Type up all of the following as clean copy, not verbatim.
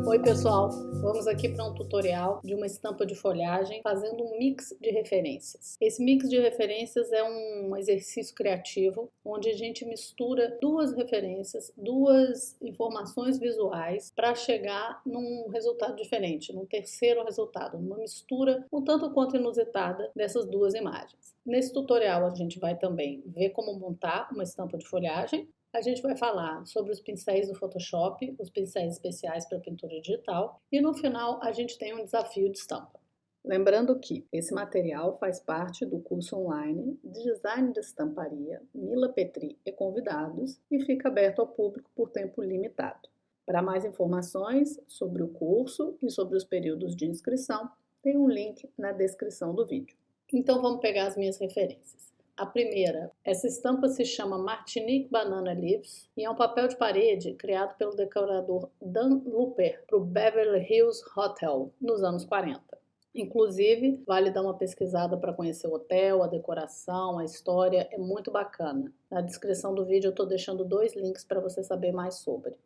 Oi pessoal, vamos aqui para um tutorial de uma estampa de folhagem fazendo um mix de referências. Esse mix de referências é um exercício criativo onde a gente mistura duas referências, duas informações visuais para chegar num resultado diferente, num terceiro resultado, numa mistura um tanto quanto inusitada dessas duas imagens. Nesse tutorial a gente vai também ver como montar uma estampa de folhagem. A gente vai falar sobre os pincéis do Photoshop, os pincéis especiais para pintura digital e no final a gente tem um desafio de estampa. Lembrando que esse material faz parte do curso online de Design de Estamparia Mila Petri e Convidados e fica aberto ao público por tempo limitado. Para mais informações sobre o curso e sobre os períodos de inscrição, tem um link na descrição do vídeo. Então vamos pegar as minhas referências. A primeira, essa estampa se chama Martinique Banana Leaves e é um papel de parede criado pelo decorador Dan Looper para o Beverly Hills Hotel nos anos 40. Inclusive, vale dar uma pesquisada para conhecer o hotel, a decoração, a história, é muito bacana. Na descrição do vídeo eu estou deixando 2 links para você saber mais sobre.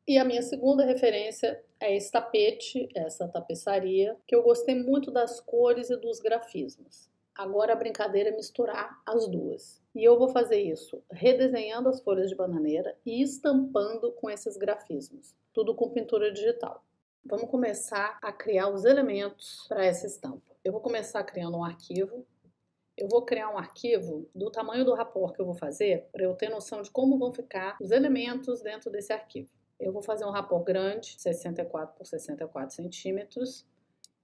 E a minha segunda referência é esse tapete, essa tapeçaria, que eu gostei muito das cores e dos grafismos. Agora a brincadeira é misturar as duas. E eu vou fazer isso redesenhando as folhas de bananeira e estampando com esses grafismos. Tudo com pintura digital. Vamos começar a criar os elementos para essa estampa. Eu vou começar criando um arquivo. Eu vou criar um arquivo do tamanho do rapport que eu vou fazer para eu ter noção de como vão ficar os elementos dentro desse arquivo. Eu vou fazer um rapport grande, 64 por 64 centímetros,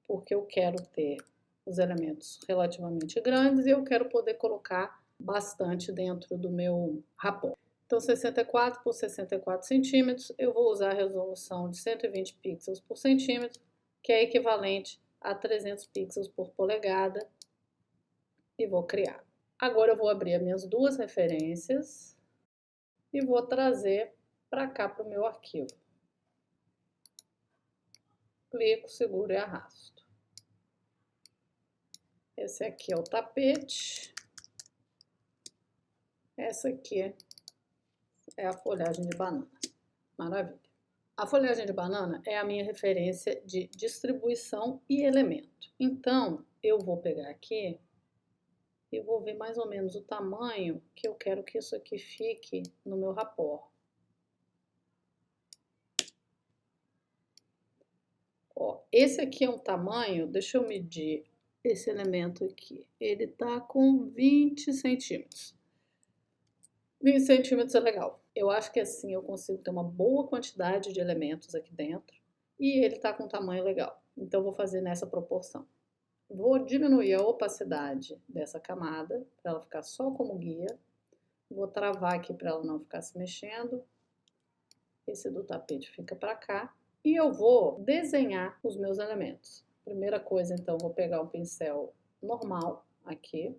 porque eu quero ter os elementos relativamente grandes e eu quero poder colocar bastante dentro do meu rapport. Então, 64 por 64 centímetros, eu vou usar a resolução de 120 pixels por centímetro, que é equivalente a 300 pixels por polegada, e vou criar. Agora eu vou abrir as minhas duas referências e vou trazer para cá para o meu arquivo. Clico, seguro e arrasto. Esse aqui é o tapete. Essa aqui é a folhagem de banana. Maravilha. A folhagem de banana é a minha referência de distribuição e elemento. Então, eu vou pegar aqui e vou ver mais ou menos o tamanho que eu quero que isso aqui fique no meu rapport. Ó, esse aqui é um tamanho, deixa eu medir esse elemento aqui. Ele tá com 20 centímetros. 20 centímetros é legal. Eu acho que assim eu consigo ter uma boa quantidade de elementos aqui dentro e ele tá com um tamanho legal. Então, vou fazer nessa proporção. Vou diminuir a opacidade dessa camada para ela ficar só como guia. Vou travar aqui para ela não ficar se mexendo. Esse do tapete fica para cá. E eu vou desenhar os meus elementos. Primeira coisa, então, vou pegar um pincel normal aqui.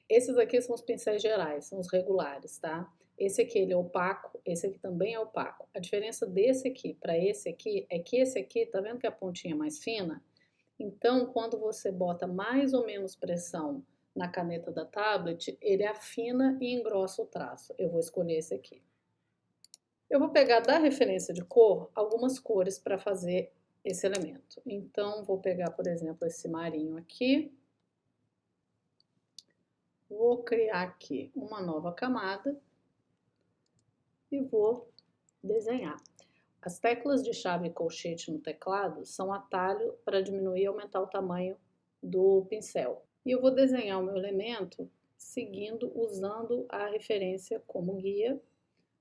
Esses aqui são os pincéis gerais, são os regulares, tá? Esse aqui ele é opaco, esse aqui também é opaco. A diferença desse aqui para esse aqui é que esse aqui, tá vendo que a pontinha é mais fina? Então, quando você bota mais ou menos pressão na caneta da tablet, ele afina e engrossa o traço. Eu vou escolher esse aqui. Eu vou pegar da referência de cor algumas cores para fazer esse elemento. Então, vou pegar, por exemplo, esse marinho aqui. Vou criar aqui uma nova camada e vou desenhar. As teclas de chave e colchete no teclado são atalho para diminuir e aumentar o tamanho do pincel. E eu vou desenhar o meu elemento seguindo, usando a referência como guia.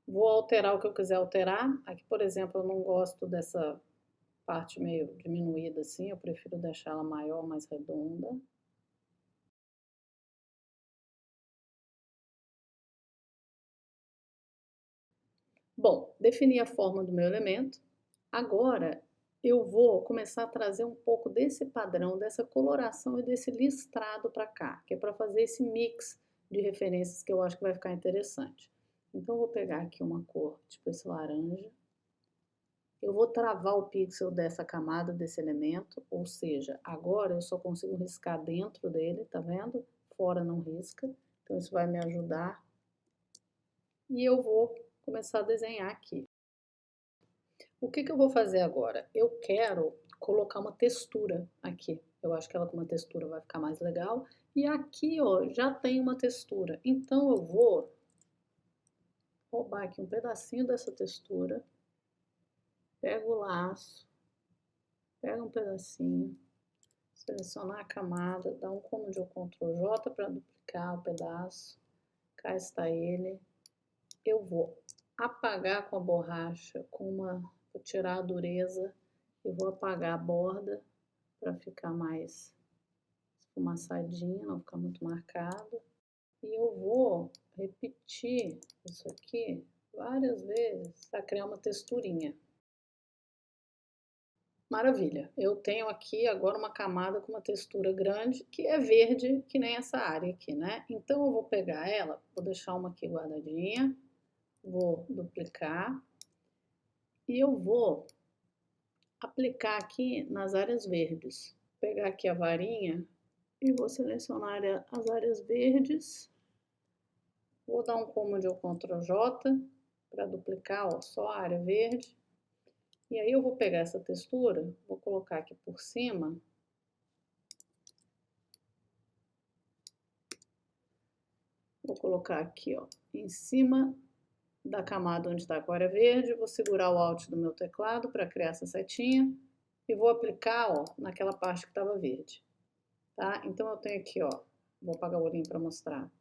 Vou alterar o que eu quiser alterar. Aqui, por exemplo, eu não gosto dessa parte meio diminuída assim, eu prefiro deixar ela maior, mais redonda. Bom, defini a forma do meu elemento. Agora eu vou começar a trazer um pouco desse padrão, dessa coloração e desse listrado para cá, que é para fazer esse mix de referências que eu acho que vai ficar interessante. Então, eu vou pegar aqui uma cor, tipo esse laranja. Eu vou travar o pixel dessa camada, desse elemento, ou seja, agora eu só consigo riscar dentro dele, tá vendo? fora, não risca. Então, isso vai me ajudar. E eu vou começar a desenhar aqui. O que eu vou fazer agora? Eu quero colocar uma textura aqui. Eu acho que ela com uma textura vai ficar mais legal. E aqui, ó, já tem uma textura. Então, eu vou roubar aqui um pedacinho dessa textura. Pego o laço. Pego um pedacinho. Selecionar a camada. Dá um cômodo Ctrl J para duplicar o pedaço. Cá está ele. Eu vou apagar com a borracha, vou tirar a dureza e vou apagar a borda para ficar mais esfumaçadinha, não ficar muito marcado. E eu vou repetir isso aqui várias vezes para criar uma texturinha. Maravilha, eu tenho aqui agora uma camada com uma textura grande, que é verde, que nem essa área aqui, né? Então eu vou pegar ela, vou deixar uma aqui guardadinha, vou duplicar e eu vou aplicar aqui nas áreas verdes. Vou pegar aqui a varinha e vou selecionar as áreas verdes. Vou dar um cômodo Ctrl J para duplicar, ó, só a área verde. E aí eu vou pegar essa textura, vou colocar aqui por cima. Vou colocar aqui, ó, em cima da camada onde está a área verde. Vou segurar o Alt do meu teclado para criar essa setinha. E vou aplicar, ó, naquela parte que estava verde. Tá? Então eu tenho aqui, ó, vou apagar o olhinho para mostrar.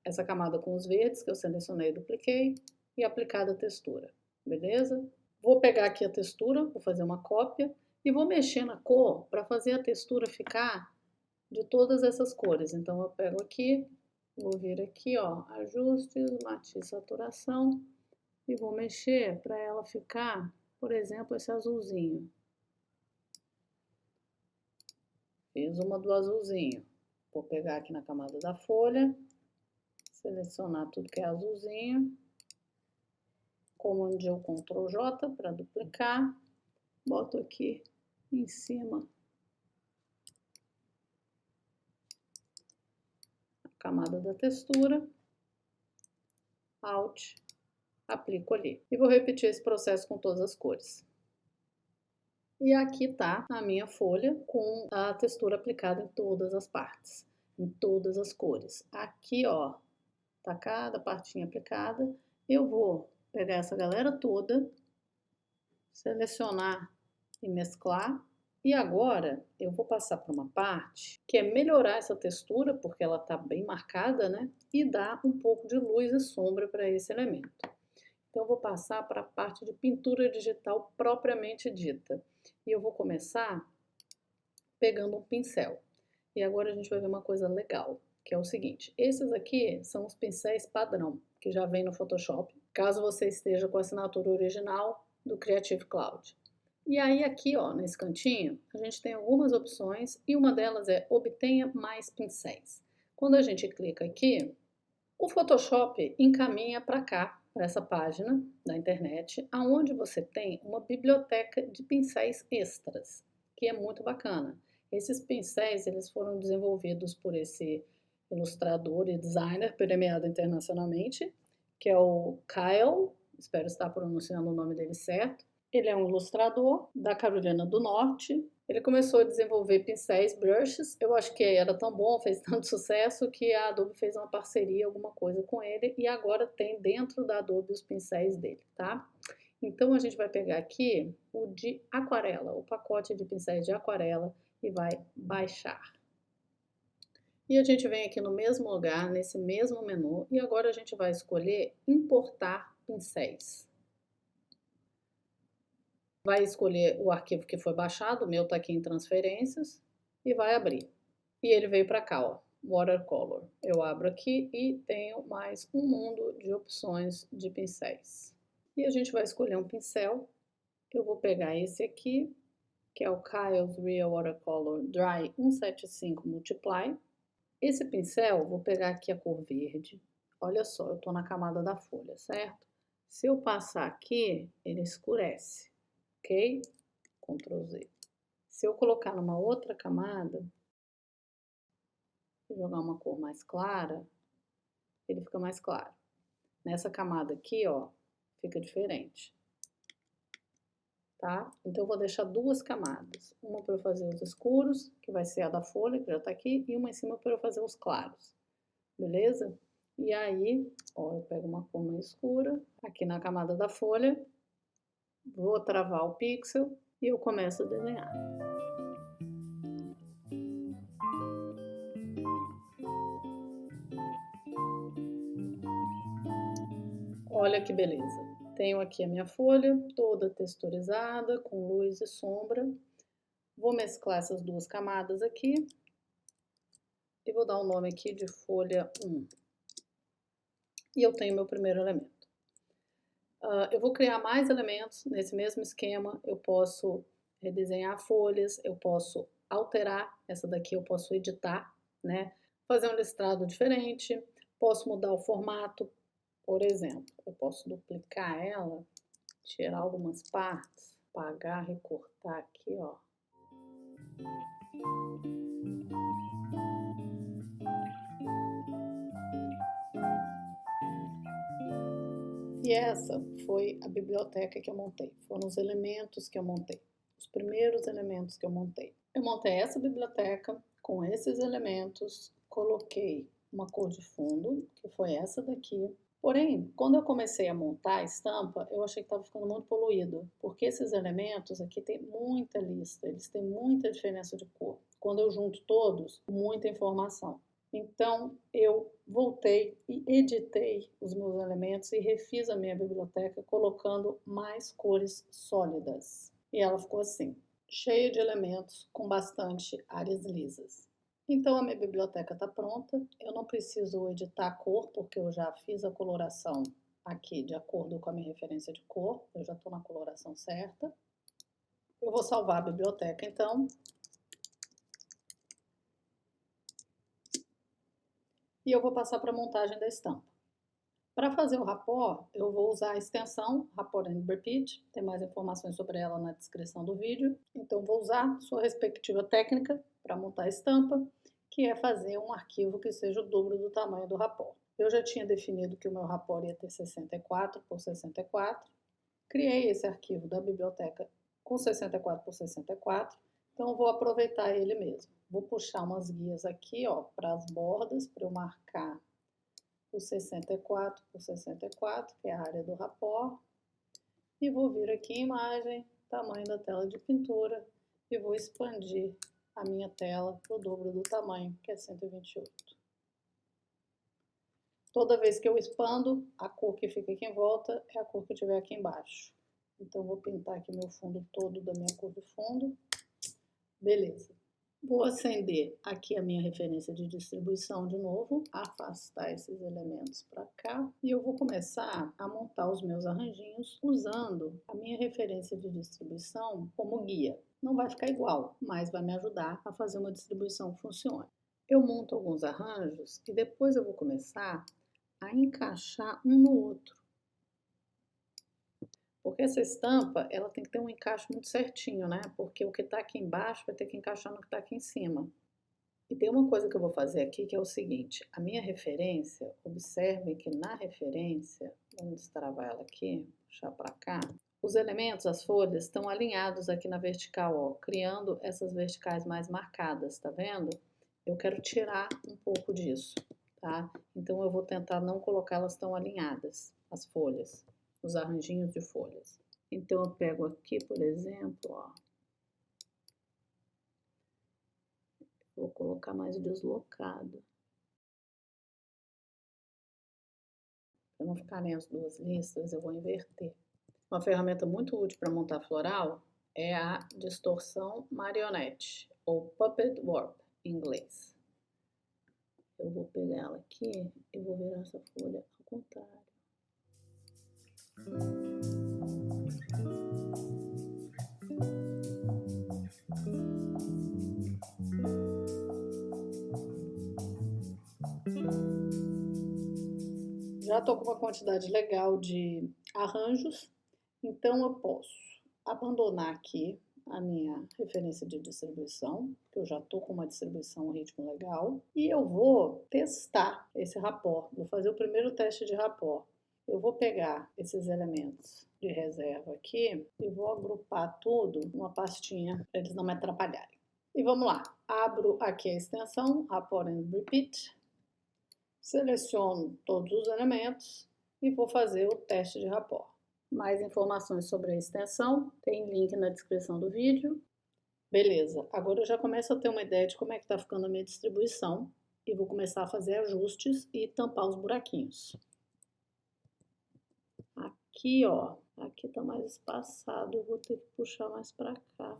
Essa camada com os verdes que eu selecionei e dupliquei e aplicada a textura, beleza? Vou pegar aqui a textura, vou fazer uma cópia e vou mexer na cor para fazer a textura ficar de todas essas cores. Então eu pego aqui, vou vir aqui, ó, ajustes, matiz, saturação e vou mexer para ela ficar, por exemplo, esse azulzinho. Fiz uma do azulzinho. Vou pegar aqui na camada da folha, selecionar tudo que é azulzinho, comando Ctrl J para duplicar, boto aqui em cima a camada da textura, Alt, aplico ali. E vou repetir esse processo com todas as cores. E aqui tá a minha folha com a textura aplicada em todas as partes, em todas as cores. Aqui, ó, tá cada partinha aplicada. Eu vou pegar essa galera toda, selecionar e mesclar. E agora eu vou passar para uma parte que é melhorar essa textura, porque ela tá bem marcada, né? E dar um pouco de luz e sombra para esse elemento. Então eu vou passar para a parte de pintura digital propriamente dita. E eu vou começar pegando um pincel. E agora a gente vai ver uma coisa legal, que é o seguinte: esses aqui são os pincéis padrão, que já vem no Photoshop, caso você esteja com a assinatura original do Creative Cloud. E aí aqui, ó, nesse cantinho, a gente tem algumas opções e uma delas é obtenha mais pincéis. Quando a gente clica aqui, o Photoshop encaminha para cá, para essa página da internet, aonde você tem uma biblioteca de pincéis extras, que é muito bacana. Esses pincéis, eles foram desenvolvidos por esse ilustrador e designer premiado internacionalmente, que é o Kyle, espero estar pronunciando o nome dele certo. Ele é um ilustrador da Carolina do Norte. Ele começou a desenvolver pincéis, brushes. Eu acho que era tão bom, fez tanto sucesso, que a Adobe fez uma parceria, alguma coisa com ele, e agora tem dentro da Adobe os pincéis dele, tá? Então a gente vai pegar aqui o de aquarela, o pacote de pincéis de aquarela, e vai baixar. E a gente vem aqui no mesmo lugar, nesse mesmo menu, e agora a gente vai escolher importar pincéis. Vai escolher o arquivo que foi baixado, o meu está aqui em transferências, e vai abrir. E ele veio para cá, ó, Watercolor. Eu abro aqui e tenho mais um mundo de opções de pincéis. E a gente vai escolher um pincel. Eu vou pegar esse aqui, que é o Kyle's Real Watercolor Dry 175 Multiply. Esse pincel, vou pegar aqui a cor verde. Olha só, eu estou na camada da folha, certo? Se eu passar aqui, ele escurece, ok? Ctrl Z. Se eu colocar numa outra camada, e jogar uma cor mais clara, ele fica mais claro. Nessa camada aqui, ó, fica diferente. Tá? Então, eu vou deixar duas camadas. Uma para eu fazer os escuros, que vai ser a da folha, que já tá aqui, e uma em cima para eu fazer os claros. Beleza? E aí, ó, eu pego uma cor mais escura, aqui na camada da folha, vou travar o pixel e eu começo a desenhar. Olha que beleza! Tenho aqui a minha folha toda texturizada, com luz e sombra. Vou mesclar essas duas camadas aqui e vou dar um nome aqui de folha 1. E eu tenho meu primeiro elemento. Eu vou criar mais elementos nesse mesmo esquema. Eu posso redesenhar folhas, eu posso alterar, essa daqui eu posso editar, né? Fazer um listrado diferente, posso mudar o formato. Por exemplo, eu posso duplicar ela, tirar algumas partes, apagar, recortar aqui, ó. E essa foi a biblioteca que eu montei, foram os elementos que eu montei, os primeiros elementos que eu montei. Eu montei essa biblioteca com esses elementos, coloquei uma cor de fundo, que foi essa daqui. Porém, quando eu comecei a montar a estampa, eu achei que estava ficando muito poluído, porque esses elementos aqui tem muita lista, eles têm muita diferença de cor. Quando eu junto todos, muita informação. Então, eu voltei e editei os meus elementos e refiz a minha biblioteca colocando mais cores sólidas. E ela ficou assim, cheia de elementos com bastante áreas lisas. Então, a minha biblioteca está pronta. Eu não preciso editar a cor, porque eu já fiz a coloração aqui de acordo com a minha referência de cor. Eu já estou na coloração certa. Eu vou salvar a biblioteca, então. E eu vou passar para a montagem da estampa. Para fazer o rapport, eu vou usar a extensão Rapport and Repeat, tem mais informações sobre ela na descrição do vídeo. Então, vou usar sua respectiva técnica para montar a estampa, que é fazer um arquivo que seja o dobro do tamanho do rapport. Eu já tinha definido que o meu rapport ia ter 64 por 64, criei esse arquivo da biblioteca com 64 por 64, então eu vou aproveitar ele mesmo. Vou puxar umas guias aqui, ó, para as bordas, para eu marcar o 64 por 64, que é a área do rapport, e vou vir aqui em imagem, tamanho da tela de pintura, e vou expandir a minha tela para o dobro do tamanho, que é 128. Toda vez que eu expando, a cor que fica aqui em volta é a cor que tiver aqui embaixo. Então, vou pintar aqui meu fundo todo da minha cor de fundo. Beleza. Vou acender aqui a minha referência de distribuição de novo, afastar esses elementos para cá e eu vou começar a montar os meus arranjinhos usando a minha referência de distribuição como guia. Não vai ficar igual, mas vai me ajudar a fazer uma distribuição que funcione. Eu monto alguns arranjos e depois eu vou começar a encaixar um no outro. Porque essa estampa, ela tem que ter um encaixe muito certinho, né? Porque o que está aqui embaixo vai ter que encaixar no que está aqui em cima. E tem uma coisa que eu vou fazer aqui que é o seguinte, a minha referência, observem que na referência, vamos destravar ela aqui, puxar para cá, os elementos, as folhas, estão alinhados aqui na vertical, ó, criando essas verticais mais marcadas, tá vendo? Eu quero tirar um pouco disso, tá? Então, eu vou tentar não colocá-las tão alinhadas, as folhas, os arranjinhos de folhas. Então, eu pego aqui, por exemplo, ó, vou colocar mais deslocado. Para não ficarem as duas listas, eu vou inverter. Uma ferramenta muito útil para montar floral é a distorção marionete, ou puppet warp em inglês. Eu vou pegar ela aqui e vou virar essa folha ao contrário. Já estou com uma quantidade legal de arranjos, então eu posso abandonar aqui a minha referência de distribuição, que eu já estou com uma distribuição, um ritmo legal, e eu vou testar esse rapport, vou fazer o primeiro teste de rapport. Eu vou pegar esses elementos de reserva aqui e vou agrupar tudo numa pastinha para eles não me atrapalharem. E vamos lá, abro aqui a extensão, Rapport and Repeat, seleciono todos os elementos e vou fazer o teste de rapport. Mais informações sobre a extensão, tem link na descrição do vídeo. Beleza, agora eu já começo a ter uma ideia de como é que está ficando a minha distribuição e vou começar a fazer ajustes e tampar os buraquinhos. Aqui, ó, aqui tá mais espaçado, eu vou ter que puxar mais para cá.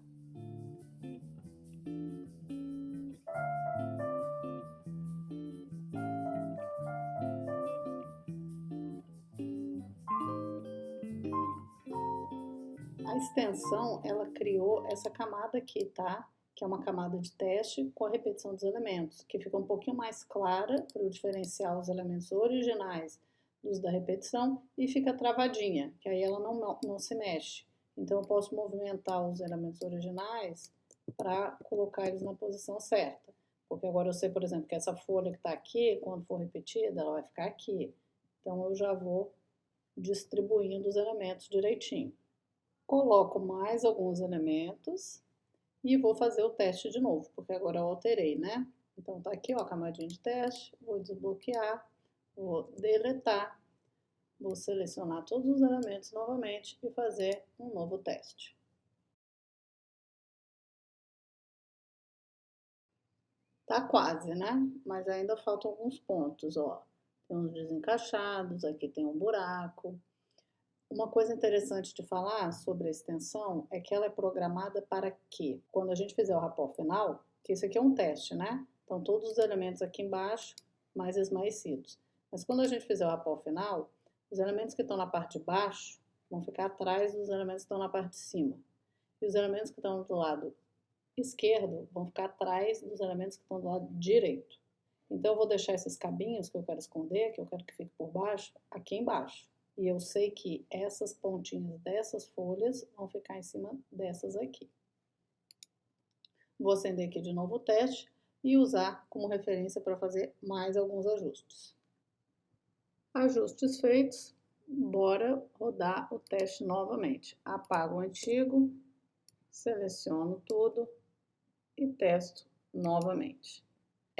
A extensão, ela criou essa camada aqui, tá? Que é uma camada de teste com a repetição dos elementos, que fica um pouquinho mais clara para eu diferenciar os elementos originais dos da repetição e fica travadinha, que aí ela não se mexe. Então eu posso movimentar os elementos originais para colocar eles na posição certa. Porque agora eu sei, por exemplo, que essa folha que está aqui, quando for repetida, ela vai ficar aqui. Então eu já vou distribuindo os elementos direitinho. Coloco mais alguns elementos e vou fazer o teste de novo, porque agora eu alterei, né? Então tá aqui, ó, a camadinha de teste, vou desbloquear, vou deletar, vou selecionar todos os elementos novamente e fazer um novo teste. Tá quase, né? Mas ainda faltam alguns pontos, ó. Tem uns desencaixados, aqui tem um buraco. Uma coisa interessante de falar sobre a extensão é que ela é programada para que, quando a gente fizer o rapport final, que isso aqui é um teste, né? Então, todos os elementos aqui embaixo mais esmaecidos. Mas quando a gente fizer o rapport final, os elementos que estão na parte de baixo vão ficar atrás dos elementos que estão na parte de cima. E os elementos que estão do lado esquerdo vão ficar atrás dos elementos que estão do lado direito. Então, eu vou deixar esses cabinhos que eu quero esconder, que eu quero que fique por baixo, aqui embaixo. E eu sei que essas pontinhas dessas folhas vão ficar em cima dessas aqui. Vou acender aqui de novo o teste e usar como referência para fazer mais alguns ajustes. Ajustes feitos, bora rodar o teste novamente. Apago o antigo, seleciono tudo e testo novamente.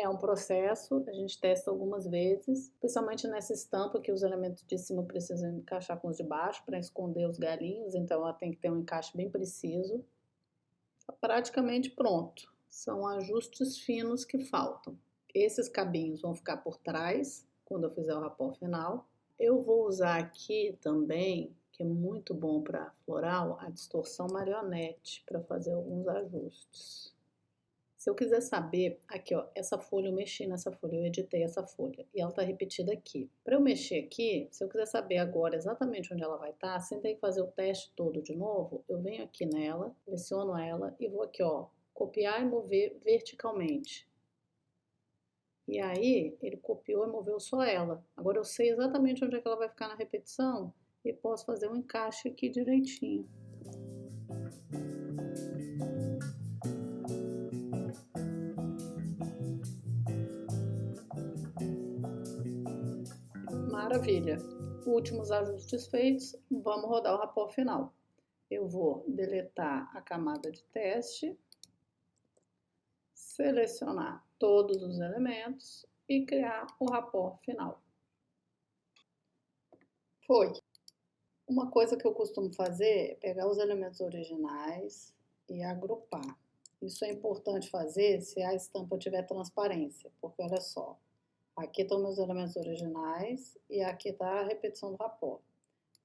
É um processo, a gente testa algumas vezes, especialmente nessa estampa que os elementos de cima precisam encaixar com os de baixo para esconder os galinhos, então ela tem que ter um encaixe bem preciso. Tá praticamente pronto, são ajustes finos que faltam. Esses cabinhos vão ficar por trás, quando eu fizer o rapport final. Eu vou usar aqui também, que é muito bom para floral, a distorção marionete, para fazer alguns ajustes. Se eu quiser saber, aqui ó, essa folha eu mexi nessa folha, eu editei essa folha e ela tá repetida aqui. Para eu mexer aqui, se eu quiser saber agora exatamente onde ela vai estar, sem ter que fazer o teste todo de novo, eu venho aqui nela, seleciono ela e vou aqui ó, copiar e mover verticalmente. E aí, ele copiou e moveu só ela. Agora eu sei exatamente onde é que ela vai ficar na repetição e posso fazer um encaixe aqui direitinho. Maravilha! Últimos ajustes feitos, vamos rodar o rapport final. Eu vou deletar a camada de teste, selecionar todos os elementos e criar o rapport final. Foi! Uma coisa que eu costumo fazer é pegar os elementos originais e agrupar. Isso é importante fazer se a estampa tiver transparência, porque olha só, aqui estão meus elementos originais e aqui está a repetição do rapport.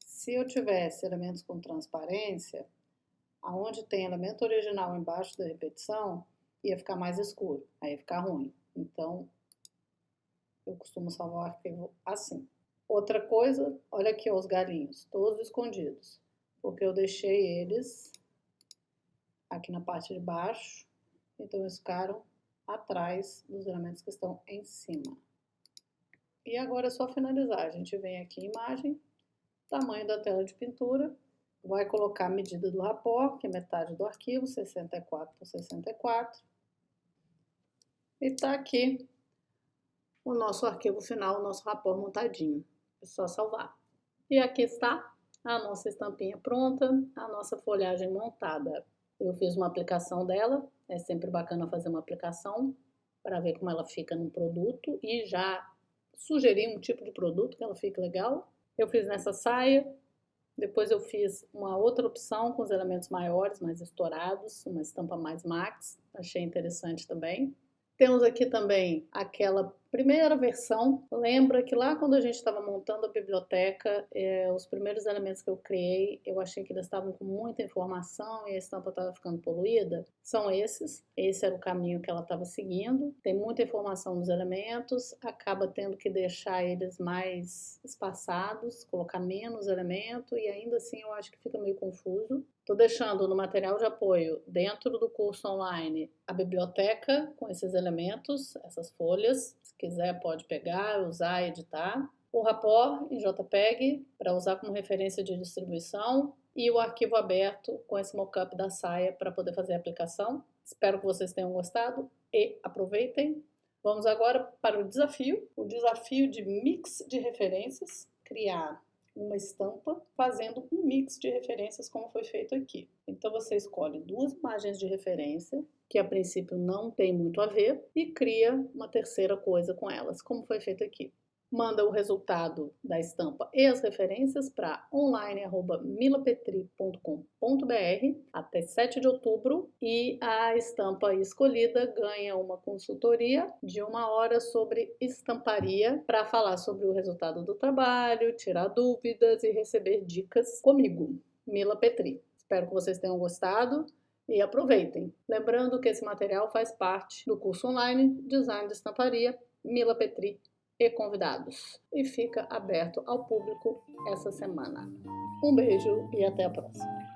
Se eu tivesse elementos com transparência, aonde tem elemento original embaixo da repetição, ia ficar mais escuro, aí ia ficar ruim. Então, eu costumo salvar o arquivo assim. Outra coisa, olha aqui ó, os galinhos, todos escondidos, porque eu deixei eles aqui na parte de baixo, então eles ficaram atrás dos elementos que estão em cima. E agora é só finalizar, a gente vem aqui em imagem, tamanho da tela de pintura, vai colocar a medida do rapport, que é metade do arquivo, 64 por 64. E tá aqui o nosso arquivo final, o nosso rapport montadinho. É só salvar. E aqui está a nossa estampinha pronta, a nossa folhagem montada. Eu fiz uma aplicação dela, é sempre bacana fazer uma aplicação para ver como ela fica no produto e já sugerir um tipo de produto que ela fique legal. Eu fiz nessa saia, depois eu fiz uma outra opção com os elementos maiores, mais estourados, uma estampa mais max, achei interessante também. Temos aqui também aquela primeira versão. Lembra que lá quando a gente estava montando a biblioteca, os primeiros elementos que eu criei, eu achei que eles estavam com muita informação e a estampa estava ficando poluída? São esses. Esse era o caminho que ela estava seguindo. Tem muita informação nos elementos, acaba tendo que deixar eles mais espaçados, colocar menos elemento e ainda assim eu acho que fica meio confuso. Estou deixando no material de apoio, dentro do curso online, a biblioteca com esses elementos, essas folhas. Se quiser pode pegar, usar e editar. O rapport em JPEG para usar como referência de distribuição e o arquivo aberto com esse mockup da saia para poder fazer a aplicação. Espero que vocês tenham gostado e aproveitem. Vamos agora para o desafio de mix de referências, criar uma estampa fazendo um mix de referências como foi feito aqui. Então você escolhe duas imagens de referência, que a princípio não tem muito a ver, e cria uma terceira coisa com elas, como foi feito aqui. Manda o resultado da estampa e as referências para online@milapetri.com.br até 7 de outubro e a estampa escolhida ganha uma consultoria de 1 hora sobre estamparia para falar sobre o resultado do trabalho, tirar dúvidas e receber dicas comigo, Mila Petri. Espero que vocês tenham gostado e aproveitem. Lembrando que esse material faz parte do curso online Design de Estamparia Mila Petri e convidados e fica aberto ao público essa semana. Um beijo e até a próxima!